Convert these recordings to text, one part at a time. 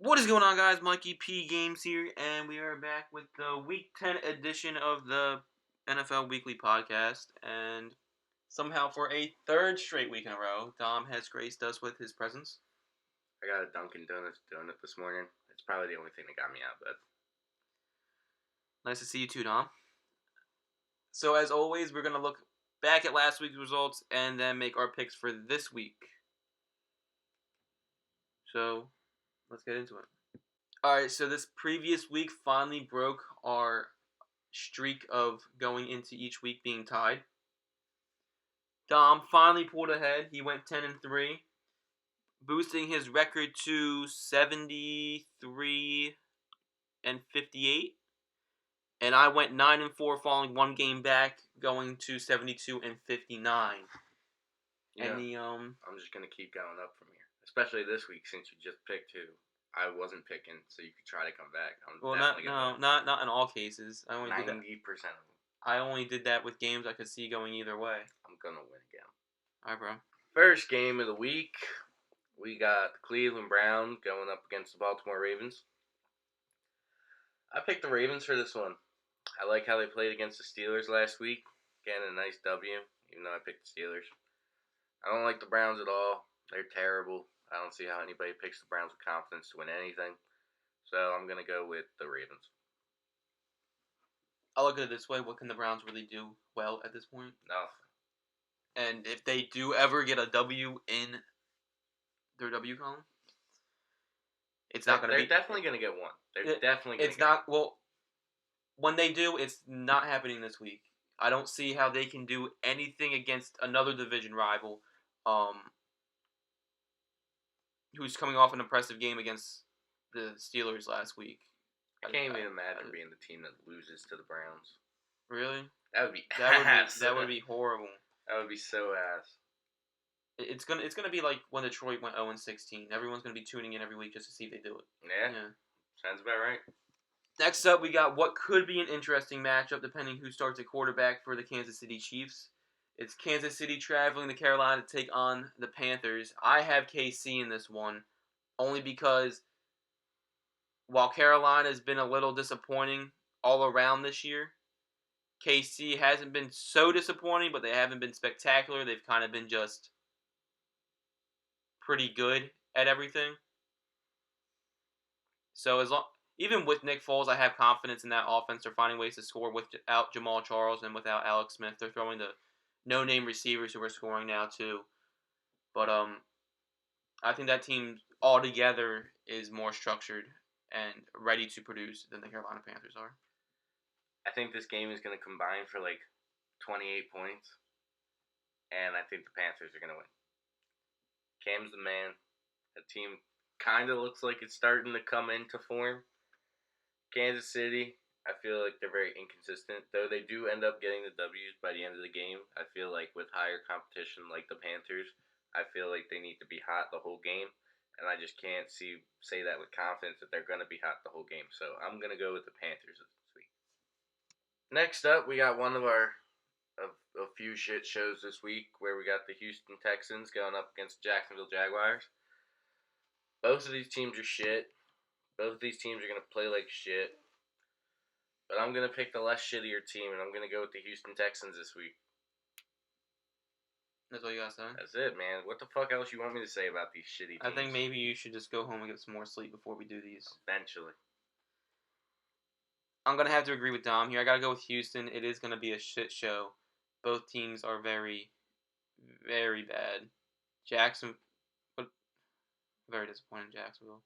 What is going on, guys? Mikey P Games here, and we are back with the Week 10 edition of the NFL Weekly Podcast. And somehow, for a third straight week in a row, Dom has graced us with his presence. I got a Dunkin' Donuts donut this morning. It's probably the only thing that got me out of bed. Nice to see you too, Dom. So, as always, we're going to look back at last week's results and then make our picks for this week. So, let's get into it. Alright, so this previous week finally broke our streak of going into each week being tied. Dom finally pulled ahead. He went 10-3, boosting his record to 73-58. And I went 9-4, falling one game back, going to 72-59. Yeah, and I'm just gonna keep going up from here, especially this week since you just picked who I wasn't picking, so you could try to come back. Not in all cases. I only 90% did that. of them. I only did that with games I could see going either way. I'm gonna win again. All right, bro. First game of the week, we got the Cleveland Browns going up against the Baltimore Ravens. I picked the Ravens for this one. I like how they played against the Steelers last week. Getting a nice W, even though I picked the Steelers. I don't like the Browns at all. They're terrible. I don't see how anybody picks the Browns with confidence to win anything. So I'm going to go with the Ravens. I look at it this way. What can the Browns really do well at this point? Nothing. And if they do ever get a W in their W column, it's not going to be... They're definitely going to get one. They're definitely going to get one. Well, when they do, it's not happening this week. I don't see how they can do anything against another division rival who's coming off an impressive game against the Steelers last week. I can't even imagine being the team that loses to the Browns. Really? That would be ass. That would be horrible. That would be so ass. It's gonna be like when Detroit went 0-16. Everyone's gonna be tuning in every week just to see if they do it. Yeah. Sounds about right. Next up, we got what could be an interesting matchup depending who starts at quarterback for the Kansas City Chiefs. It's Kansas City traveling to Carolina to take on the Panthers. I have KC in this one, only because while Carolina's been a little disappointing all around this year, KC hasn't been so disappointing, but they haven't been spectacular. They've kind of been just pretty good at everything. So even with Nick Foles, I have confidence in that offense. They're finding ways to score without Jamal Charles and without Alex Smith. They're throwing the no-name receivers who are scoring now too. But I think that team altogether is more structured and ready to produce than the Carolina Panthers are. I think this game is going to combine for like 28 points, and I think the Panthers are going to win. Cam's the man. The team kind of looks like it's starting to come into form. Kansas City, I feel like they're very inconsistent. Though they do end up getting the W's by the end of the game, I feel like with higher competition like the Panthers, I feel like they need to be hot the whole game. And I just can't say that with confidence that they're going to be hot the whole game. So I'm going to go with the Panthers this week. Next up, we got one of a few shit shows this week where we got the Houston Texans going up against Jacksonville Jaguars. Both of these teams are shit. Both of these teams are going to play like shit. But I'm going to pick the less shittier team, and I'm going to go with the Houston Texans this week. That's all you got to say? That's it, man. What the fuck else you want me to say about these shitty teams? I think maybe you should just go home and get some more sleep before we do these. Eventually. I'm going to have to agree with Dom here. I got to go with Houston. It is going to be a shit show. Both teams are very, very bad. Very disappointed in Jacksonville.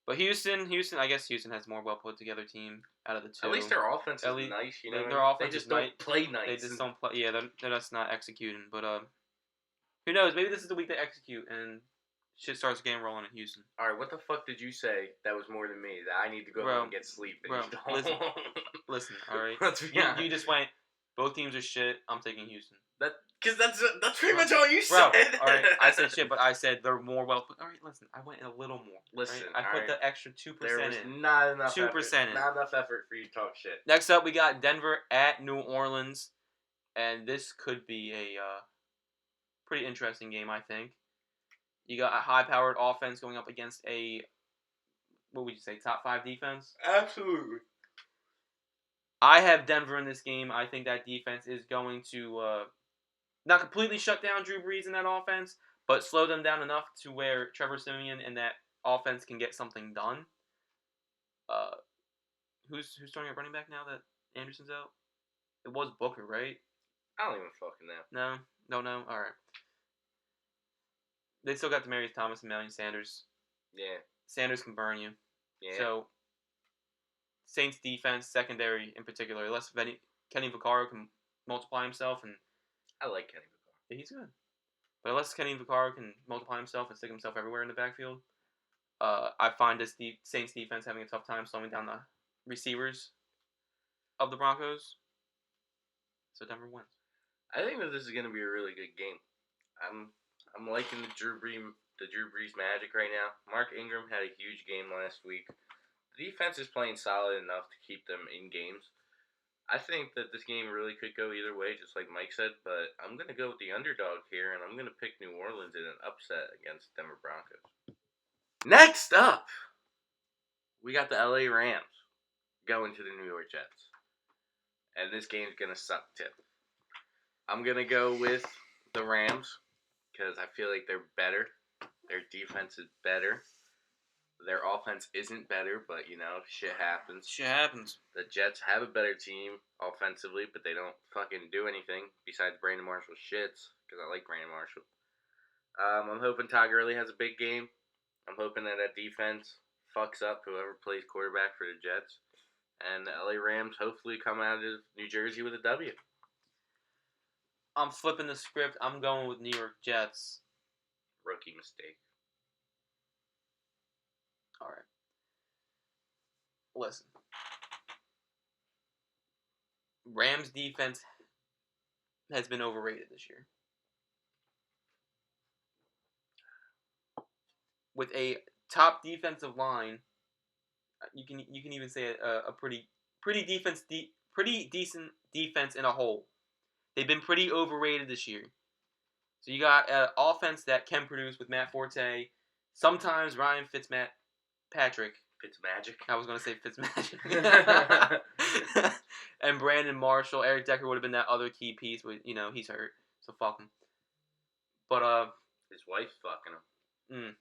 But Houston, I guess Houston has more well put together team out of the two. At least their offense is nice, you know. Their offense they just don't play nice. They just don't play. Yeah, they're just not executing. But who knows? Maybe this is the week they execute and shit starts getting rolling in Houston. All right, what the fuck did you say that was more than me? That I need to go home and get sleep. Listen. All right. You just went. Both teams are shit. I'm taking Houston. Because that's pretty much all you said. All right, I said shit, but I said they're more well put. All right, listen, I went in a little more. Listen, right? I put the extra 2% there was in. Not enough 2% effort. Not enough effort for you to talk shit. Next up, we got Denver at New Orleans, and this could be a pretty interesting game, I think. You got a high-powered offense going up against a, what would you say, top 5 defense? Absolutely. I have Denver in this game. I think that defense is going to not completely shut down Drew Brees in that offense, but slow them down enough to where Trevor Siemian and that offense can get something done. Uh, who's starting at running back now that Anderson's out? It was Booker, right? I don't even fucking know. No. All right. They still got Demaryius Thomas and Emmanuel Sanders. Yeah. Sanders can burn you. Yeah. So Saints defense, secondary in particular, unless Kenny Vaccaro can multiply himself, and I like Kenny Vaccaro. yeah, he's good. But unless Kenny Vaccaro can multiply himself and stick himself everywhere in the backfield, I find this Saints defense having a tough time slowing down the receivers of the Broncos. So Denver wins. I think that this is going to be a really good game. I'm liking the Drew Brees magic right now. Mark Ingram had a huge game last week. The defense is playing solid enough to keep them in games. I think that this game really could go either way, just like Mike said, but I'm going to go with the underdog here, and I'm going to pick New Orleans in an upset against Denver Broncos. Next up, we got the LA Rams going to the New York Jets. And this game's going to suck, too. I'm going to go with the Rams because I feel like they're better. Their defense is better. Their offense isn't better, but, shit happens. Shit happens. The Jets have a better team offensively, but they don't fucking do anything besides Brandon Marshall shits, because I like Brandon Marshall. I'm hoping Todd Gurley has a big game. I'm hoping that defense fucks up whoever plays quarterback for the Jets. And the LA Rams hopefully come out of New Jersey with a W. I'm flipping the script. I'm going with New York Jets. Rookie mistake. All right. Listen. Rams defense has been overrated this year. With a top defensive line, you can even say a pretty decent defense in a whole. They've been pretty overrated this year. So you got an offense that can produce with Matt Forte, sometimes Ryan Fitzmagic. I was going to say Fitzmagic. And Brandon Marshall. Eric Decker would have been that other key piece, but, he's hurt. So fuck him. But, his wife's fucking him.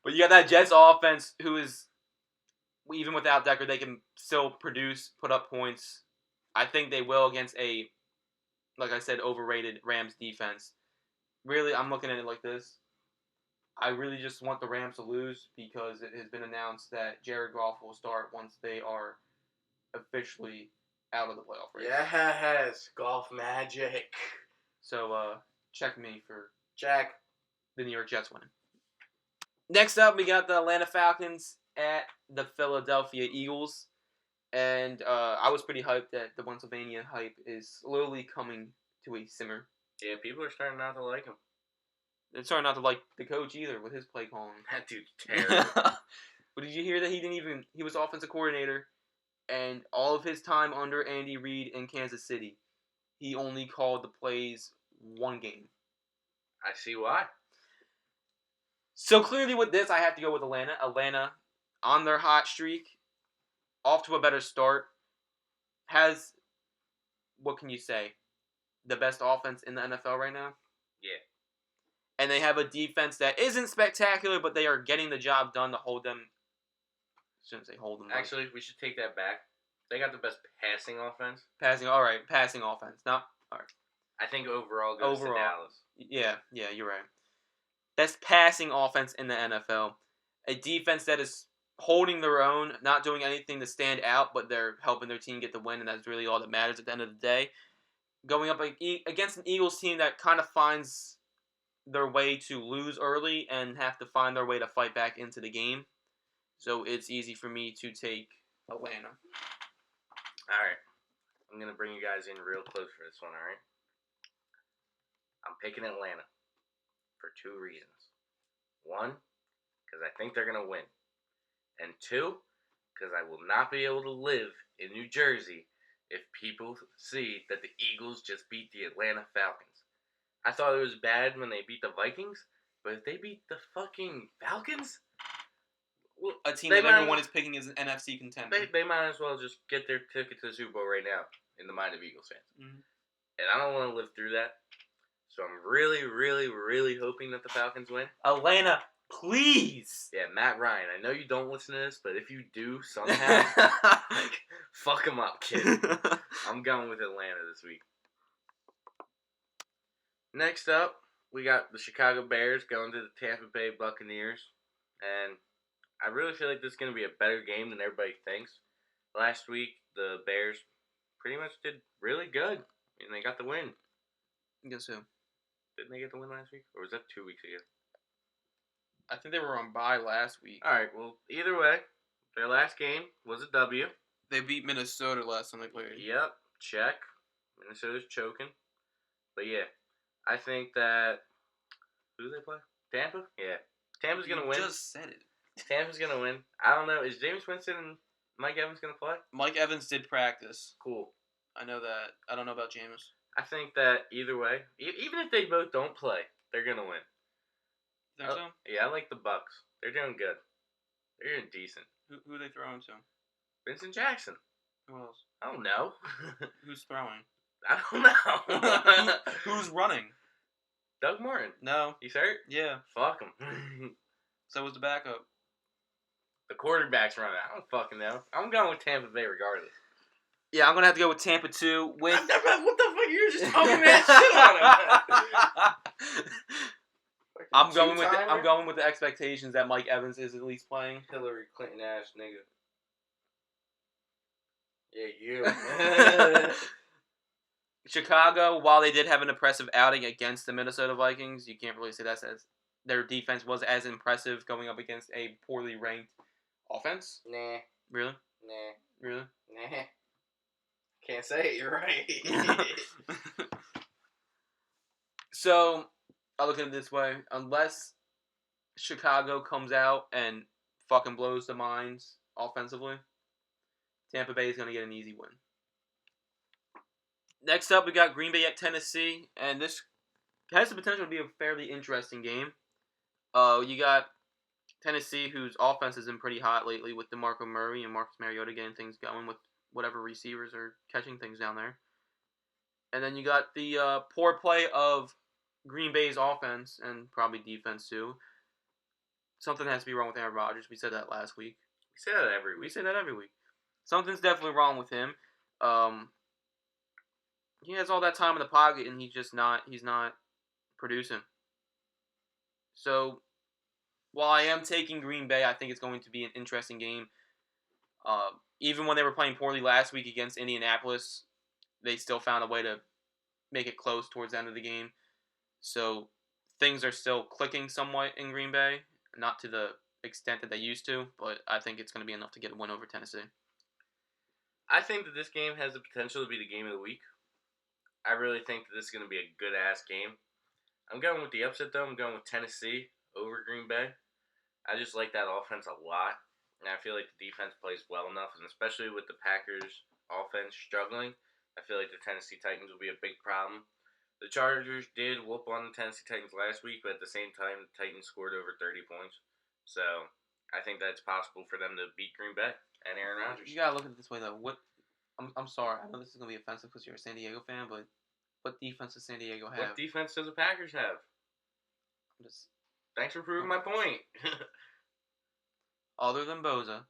But you got that Jets offense who is, even without Decker, they can still produce, put up points. I think they will against a, like I said, overrated Rams defense. Really, I'm looking at it like this. I really just want the Rams to lose because it has been announced that Jared Goff will start once they are officially out of the playoff race. Yes, Golf magic. So, check me for Check the New York Jets winning. Next up, we got the Atlanta Falcons at the Philadelphia Eagles. And I was pretty hyped that the Pennsylvania hype is slowly coming to a simmer. Yeah, people are starting not to like him. They're starting not to like the coach either with his play calling. That dude's terrible. But did you hear that he was offensive coordinator, and all of his time under Andy Reid in Kansas City, he only called the plays one game. I see why. So clearly with this, I have to go with Atlanta. Atlanta, on their hot streak, off to a better start, has, what can you say, the best offense in the NFL right now? Yeah. And they have a defense that isn't spectacular, but they are getting the job done to hold them. Shouldn't say hold them. Actually, we should take that back. They got the best passing offense. Passing offense. No, all right. I think overall goes to Dallas. Yeah, you're right. Best passing offense in the NFL. A defense that is holding their own, not doing anything to stand out, but they're helping their team get the win, and that's really all that matters at the end of the day. Going up against an Eagles team that kind of finds their way to lose early and have to find their way to fight back into the game. So it's easy for me to take Atlanta. All right. I'm going to bring you guys in real close for this one, all right? I'm picking Atlanta for 2 reasons. 1, because I think they're going to win. And 2, because I will not be able to live in New Jersey if people see that the Eagles just beat the Atlanta Falcons. I thought it was bad when they beat the Vikings, but if they beat the fucking Falcons, well, A team they that everyone might, is picking as an NFC contender. they might as well just get their ticket to the Super Bowl right now in the mind of Eagles fans. Mhm. And I don't want to live through that. So I'm really, really, really hoping that the Falcons win. Atlanta, please. Yeah, Matt Ryan. I know you don't listen to this, but if you do somehow, fuck him up, kid. I'm going with Atlanta this week. Next up, we got the Chicago Bears going to the Tampa Bay Buccaneers. And I really feel like this is going to be a better game than everybody thinks. Last week, the Bears pretty much did really good, and they got the win. Guess who? Didn't they get the win last week? Or was that 2 weeks ago? I think they were on bye last week. All right, well, either way, their last game was a W. They beat Minnesota last time they played. Yep, check. Minnesota's choking. But yeah, I think that... Who do they play? Tampa? Yeah. Tampa's going to win. You just said it. Tampa's going to win. I don't know. Is James Winston and Mike Evans going to play? Mike Evans did practice. Cool. I know that. I don't know about James. I think that either way, even if they both don't play, they're going to win. You think so? Yeah, I like the Bucks. They're doing good. They're doing decent. Who are they throwing to? Vincent Jackson. Who else? I don't know. Who's throwing? I don't know. Who's running? Doug Martin. No. He's hurt? Yeah. Fuck him. So was the backup. The quarterback's running. I don't fucking know. I'm going with Tampa Bay regardless. Yeah, I'm gonna have to go with Tampa 2 with. What the fuck? You're just talking that shit on him. I'm going with the expectations that Mike Evans is at least playing. Hillary Clinton ass nigga. Yeah, you. Chicago, while they did have an impressive outing against the Minnesota Vikings, you can't really say that as their defense was as impressive going up against a poorly ranked offense. Nah. Really? Nah. Really? Nah. Can't say it. You're right. So, I look at it this way. Unless Chicago comes out and fucking blows the minds offensively, Tampa Bay is going to get an easy win. Next up, we got Green Bay at Tennessee, and this has the potential to be a fairly interesting game. You got Tennessee, whose offense has been pretty hot lately with DeMarco Murray and Marcus Mariota getting things going with whatever receivers are catching things down there. And then you got the poor play of Green Bay's offense and probably defense too. Something has to be wrong with Aaron Rodgers. We said that last week. We say that every week. We say that every week. Something's definitely wrong with him. He has all that time in the pocket and he's not producing. So, while I am taking Green Bay, I think it's going to be an interesting game. Even when they were playing poorly last week against Indianapolis, they still found a way to make it close towards the end of the game. So, things are still clicking somewhat in Green Bay. Not to the extent that they used to, but I think it's going to be enough to get a win over Tennessee. I think that this game has the potential to be the game of the week. I really think that this is going to be a good-ass game. I'm going with the upset, though. I'm going with Tennessee over Green Bay. I just like that offense a lot, and I feel like the defense plays well enough, and especially with the Packers' offense struggling, I feel like the Tennessee Titans will be a big problem. The Chargers did whoop on the Tennessee Titans last week, but at the same time, the Titans scored over 30 points. So, I think that it's possible for them to beat Green Bay and Aaron Rodgers. You gotta look at it this way, though. I'm sorry. I know this is gonna be offensive because you're a San Diego fan, but what defense does San Diego have? What defense does the Packers have? Just, Thanks for proving my point. other than Boza,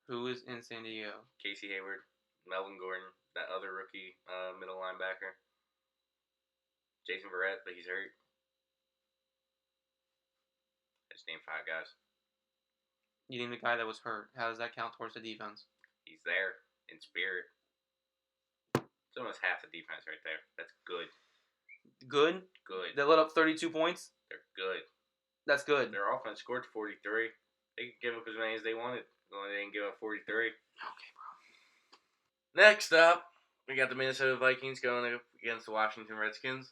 who is in San Diego? Casey Hayward, Melvin Gordon, that other rookie middle linebacker. Jason Verrett, but he's hurt. I just named 5 guys. You named the guy that was hurt. How does that count towards the defense? He's there in spirit. It's almost half the defense right there. That's good. Good? Good. They let up 32 points? They're good. That's good. Their offense scored 43. They could give up as many as they wanted. Only they didn't give up 43. Okay, bro. Next up, we got the Minnesota Vikings going up against the Washington Redskins.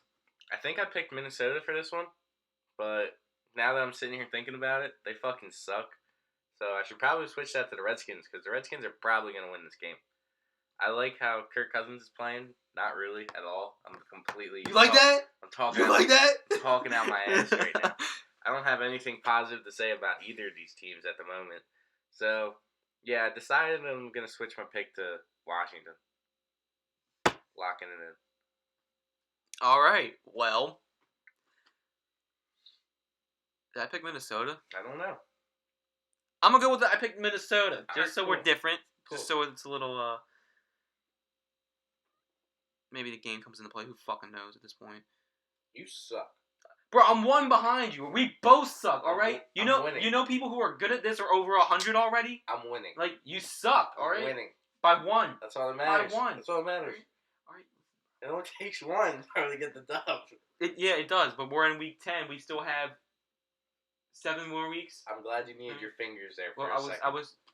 I think I picked Minnesota for this one, but now that I'm sitting here thinking about it, they fucking suck. So I should probably switch that to the Redskins because the Redskins are probably going to win this game. I like how Kirk Cousins is playing. Not really at all. I'm completely. You like that? I'm talking. You like that? Talking out my ass right now. I don't have anything positive to say about either of these teams at the moment. So yeah, I decided I'm going to switch my pick to Washington. Locking it in. All right. Well, did I pick Minnesota? I don't know. I'm gonna go with that. I picked Minnesota just Alright, so cool. we're different. Cool. Just so it's a little. Maybe the game comes into play. Who fucking knows at this point? You suck. Bro, I'm one behind you. We both suck. All right. I'm winning. You know people who are good at this are over 100 already. I'm winning. Like you suck. All right. I'm winning. By one. That's all that matters. By one. That's all that matters. All right. It only takes one to really get the dub. It does. But we're in week 10. We still have 7 more weeks. I'm glad you needed your fingers there for Well, a second. I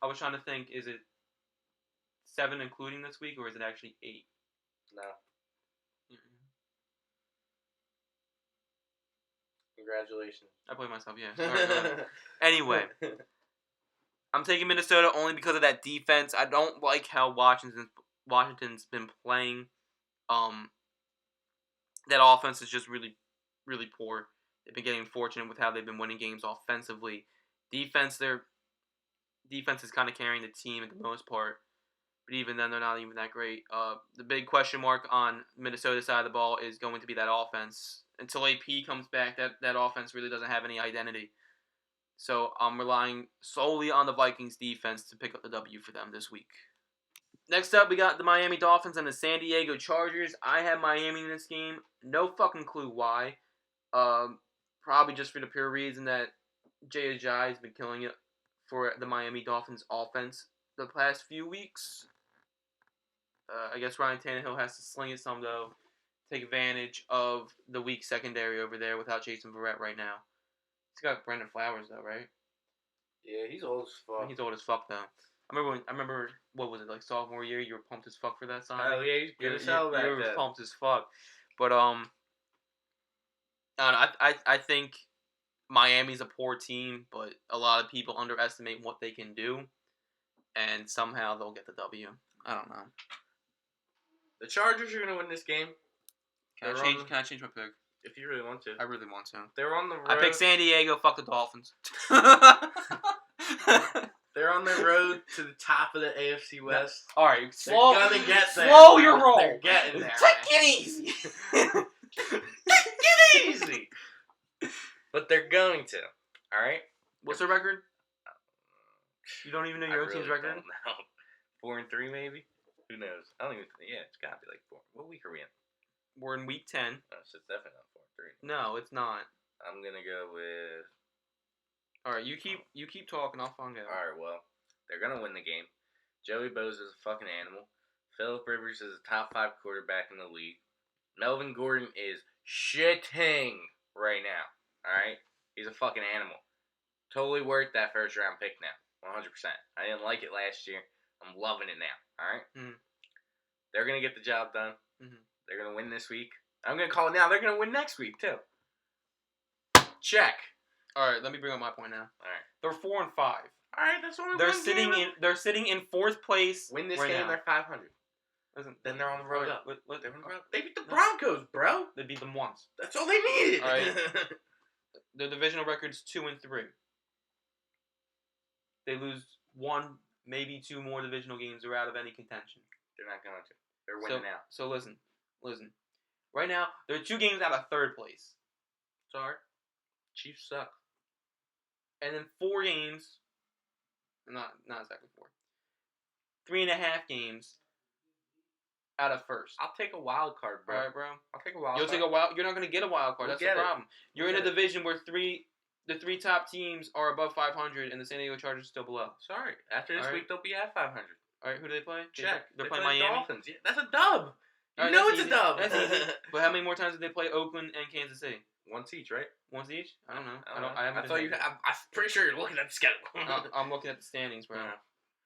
was trying to think. Is it 7 including this week, or is it actually 8? No. Congratulations. I played myself. Yeah. All right. Anyway, I'm taking Minnesota only because of that defense. I don't like how Washington's been playing. That offense is just really, really poor. They've been getting fortunate with how they've been winning games offensively. Their defense is kind of carrying the team at the most part. But even then, they're not even that great. The big question mark on Minnesota's side of the ball is going to be that offense. Until AP comes back, that offense really doesn't have any identity. So I'm relying solely on the Vikings defense to pick up the W for them this week. Next up, we got the Miami Dolphins and the San Diego Chargers. I have Miami in this game. No fucking clue why. Probably just for the pure reason that Jay Ajayi has been killing it for the Miami Dolphins offense the past few weeks. I guess Ryan Tannehill has to sling it some, though. Take advantage of the weak secondary over there without Jason Verrett right now. He's got Brandon Flowers, though, right? Yeah, he's old as fuck. He's old as fuck, though. I remember, what was it, like sophomore year? You were pumped as fuck for that sign? Oh, yeah, he's good as hell back then. You were pumped as fuck. But, I think Miami's a poor team, but a lot of people underestimate what they can do, and somehow they'll get the W. I don't know. The Chargers are going to win this game. Can I change my pick? If you really want to. I really want to. They're on the road. I pick San Diego. Fuck the Dolphins. They're on the road to the top of the AFC West. All right, They're gonna get there. Slow your roll. They're getting there. Take it easy. Take it easy. But they're going to. All right. What's their record? You don't even know your own team's record? Don't know. 4-3 maybe. Who knows? I don't even. Yeah, it's gotta be like 4. What week are we in? We're in week 10. Oh, so it's definitely not 4-3. No, it's not. I'm gonna go with. All right, you keep talking. I'll find out. All right, well, they're gonna win the game. Joey Bosa is a fucking animal. Phillip Rivers is a top 5 quarterback in the league. Melvin Gordon is shitting right now. All right, he's a fucking animal. Totally worth that first round pick now. 100%. I didn't like it last year. I'm loving it now. All right. Mm-hmm. They're gonna get the job done. Mm-hmm. They're gonna win this week. I'm gonna call it now. They're gonna win next week too. Check. All right, let me bring up my point now. All right. They're 4-5. All right, that's only They're one sitting game. they're sitting in 4th place. Win this right game, now. they're 500. Listen, Then they're on the road up. They're on the road. They beat the Broncos, bro. They beat them once. That's all they needed. All right. The divisional record's 2-3. They lose 1, maybe 2 more divisional games. They're out of any contention. They're not going to. They're winning now. So listen. Right now, they're 2 games out of 3rd place. Sorry. Chiefs suck. And then 4 games. Not exactly 4. 3.5 games out of 1st. I'll take a wild card, bro. All right, bro. I'll take a wild You'll card. take a wild. You're not gonna get a wild card. We'll That's the problem. You're in a get it. division where the 3 top teams are above 500, and the San Diego Chargers are still below. Sorry. After this All right. week, they'll be at 500. All right, who do they play? Check. They're They playing play Miami. Dolphins. Yeah, that's a dub. All right, know that's it's easy. a dub. That's easy. But how many more times did they play Oakland and Kansas City? Once each, right? Once each? I don't know. I haven't. thought you. I'm pretty sure you're looking at the schedule. I'm looking at the standings, bro. Yeah.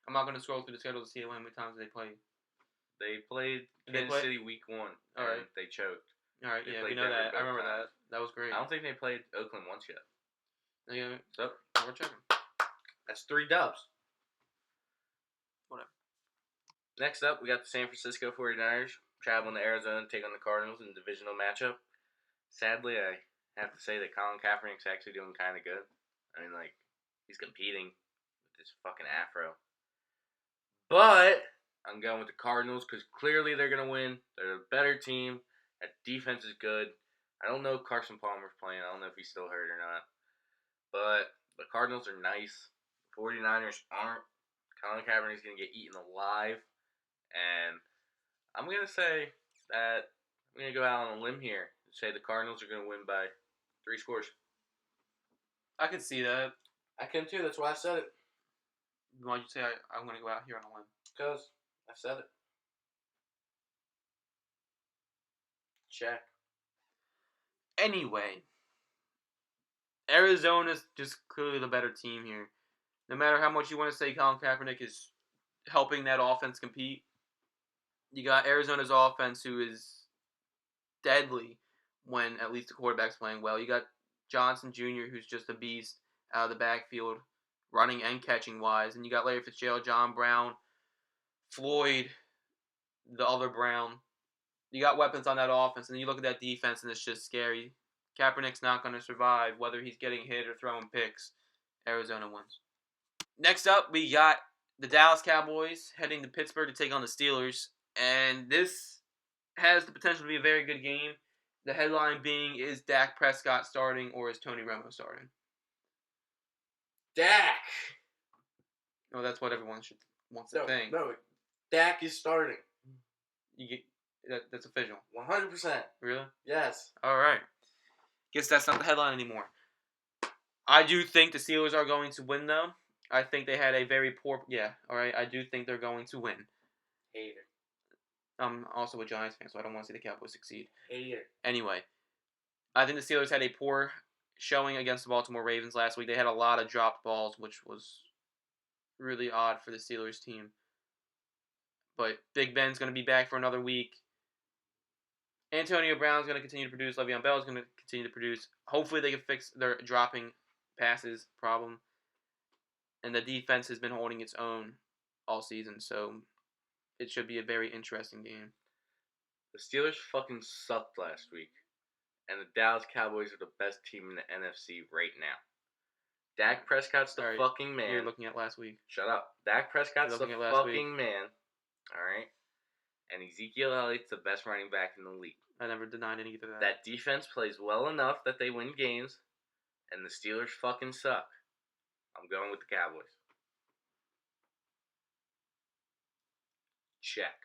I'm not gonna scroll through the schedule to see how many times they played. They played Did they Kansas play? City week 1. All and right. They choked. All right, They yeah, played we know Denver that. I both remember times. that. That was great. I don't think they played Oakland once yet. Yeah, So we're checking. That's 3 dubs. Whatever. Next up, we got the San Francisco 49ers traveling to Arizona to take on the Cardinals in a divisional matchup. Sadly, I have to say that Colin Kaepernick's actually doing kind of good. I mean, like, he's competing with this fucking afro. But I'm going with the Cardinals because clearly they're going to win. They're a better team. That defense is good. I don't know if Carson Palmer's playing. I don't know if he's still hurt or not. But the Cardinals are nice. 49ers aren't. Colin Kaepernick's going to get eaten alive. And I'm going to say that I'm going to go out on a limb here and say the Cardinals are going to win by 3 scores. I could see that. I can too. That's why I said it. Why'd you say I'm going to go out here on a limb? Because I said it. Check. Anyway, Arizona's just clearly the better team here. No matter how much you want to say Colin Kaepernick is helping that offense compete, you got Arizona's offense who is deadly when at least the quarterback's playing well. You got Johnson Jr., who's just a beast out of the backfield, running and catching wise. And you got Larry Fitzgerald, John Brown, Floyd, the other Brown. You got weapons on that offense, and then you look at that defense, and it's just scary. Kaepernick's not going to survive, whether he's getting hit or throwing picks. Arizona wins. Next up, we got the Dallas Cowboys heading to Pittsburgh to take on the Steelers, and this has the potential to be a very good game. The headline being, is Dak Prescott starting or is Tony Romo starting? Dak. No, that's what everyone wants to think. No, Dak is starting. You get that's official. 100%. Really? Yes. All right. Guess that's not the headline anymore. I do think the Steelers are going to win, though. I think they had a very poor... Yeah, all right. I do think they're going to win. Hater. I'm also a Giants fan, so I don't want to see the Cowboys succeed. Hater. Anyway, I think the Steelers had a poor showing against the Baltimore Ravens last week. They had a lot of dropped balls, which was really odd for the Steelers team. But Big Ben's going to be back for another week. Antonio Brown's going to continue to produce. Le'Veon Bell's going to continue to produce. Hopefully they can fix their dropping passes problem. And the defense has been holding its own all season, so it should be a very interesting game. The Steelers fucking sucked last week. And the Dallas Cowboys are the best team in the NFC right now. Dak Prescott's the fucking man. You're looking at last week. Shut up. Dak Prescott's the fucking man. Alright? And Ezekiel Elliott's the best running back in the league. I never denied any of that. That defense plays well enough that they win games, and the Steelers fucking suck. I'm going with the Cowboys. Check.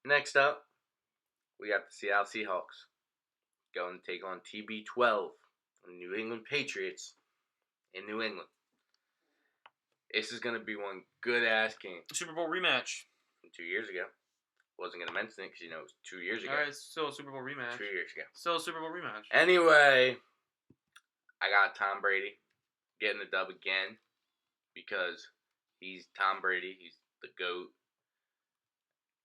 Next up, we got the Seattle Seahawks going to take on TB12, the New England Patriots in New England. This is going to be one good-ass game. Super Bowl rematch. From 2 years ago. Wasn't going to mention it because, it was 2 years ago. All right, it's still a Super Bowl rematch. 2 years ago. Still a Super Bowl rematch. Anyway, I got Tom Brady getting the dub again because he's Tom Brady. He's the GOAT.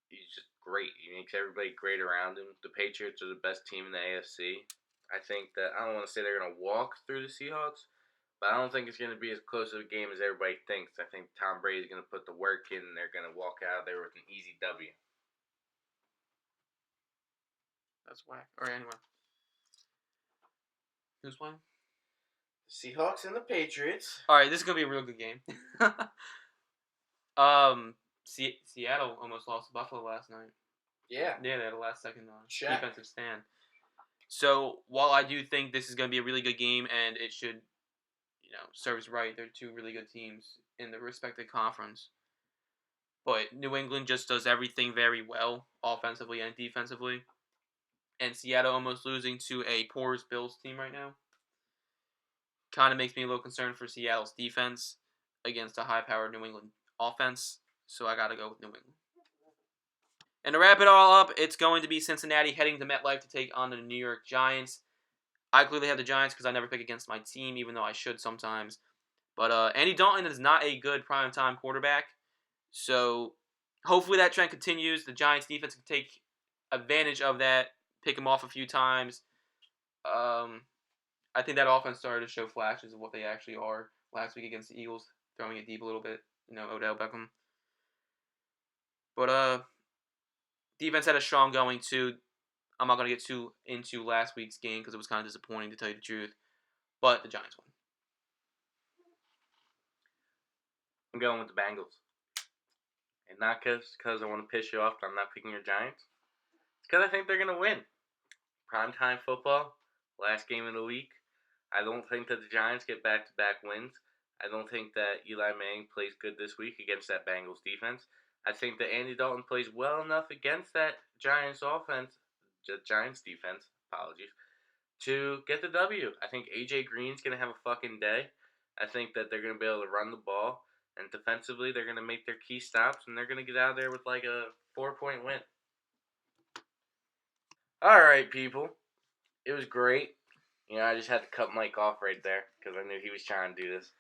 He's just great. He makes everybody great around him. The Patriots are the best team in the AFC. I think that, I don't want to say they're going to walk through the Seahawks, but I don't think it's going to be as close of a game as everybody thinks. I think Tom Brady's going to put the work in, and they're going to walk out there with an easy W. That's whack. All right, anyway. Who's playing? The Seahawks and the Patriots. All right, this is going to be a real good game. Seattle almost lost to Buffalo last night. Yeah. Yeah, they had a last-second defensive stand. So, while I do think this is going to be a really good game, and it should, serve us right, they're two really good teams in the respective conference. But New England just does everything very well, offensively and defensively. And Seattle almost losing to a poor Bills team right now kind of makes me a little concerned for Seattle's defense against a high-powered New England offense. So I got to go with New England. And to wrap it all up, it's going to be Cincinnati heading to MetLife to take on the New York Giants. I clearly have the Giants because I never pick against my team, even though I should sometimes. But Andy Dalton is not a good primetime quarterback. So hopefully that trend continues. The Giants defense can take advantage of that, pick him off a few times. I I think that offense started to show flashes of what they actually are last week against the Eagles, throwing it deep a little bit. Odell Beckham. But defense had a strong going too. I'm not gonna get too into last week's game because it was kind of disappointing to tell you the truth. But the Giants won. I'm going with the Bengals. And not because I want to piss you off, but I'm not picking your Giants. It's because I think they're going to win. Primetime football, last game of the week. I don't think that the Giants get back-to-back wins. I don't think that Eli Manning plays good this week against that Bengals defense. I think that Andy Dalton plays well enough against that Giants offense, the Giants defense, apologies, to get the W. I think AJ Green's going to have a fucking day. I think that they're going to be able to run the ball. And defensively, they're going to make their key stops, and they're going to get out of there with like a 4-point win. All right, people. It was great. I just had to cut Mike off right there because I knew he was trying to do this.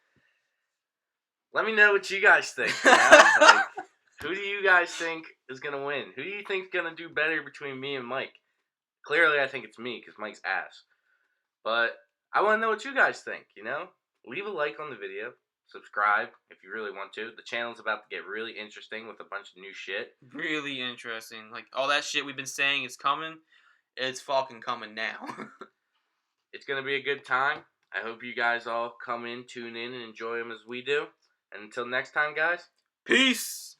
Let me know what you guys think. Who do you guys think is going to win? Who do you think is going to do better between me and Mike? Clearly, I think it's me because Mike's ass. But I want to know what you guys think, Leave a like on the video. Subscribe if you really want to. The channel's about to get really interesting with a bunch of new shit. Really interesting. Like, all that shit we've been saying is coming. It's fucking coming now. It's going to be a good time. I hope you guys all come in, tune in, and enjoy them as we do. And until next time, guys. Peace!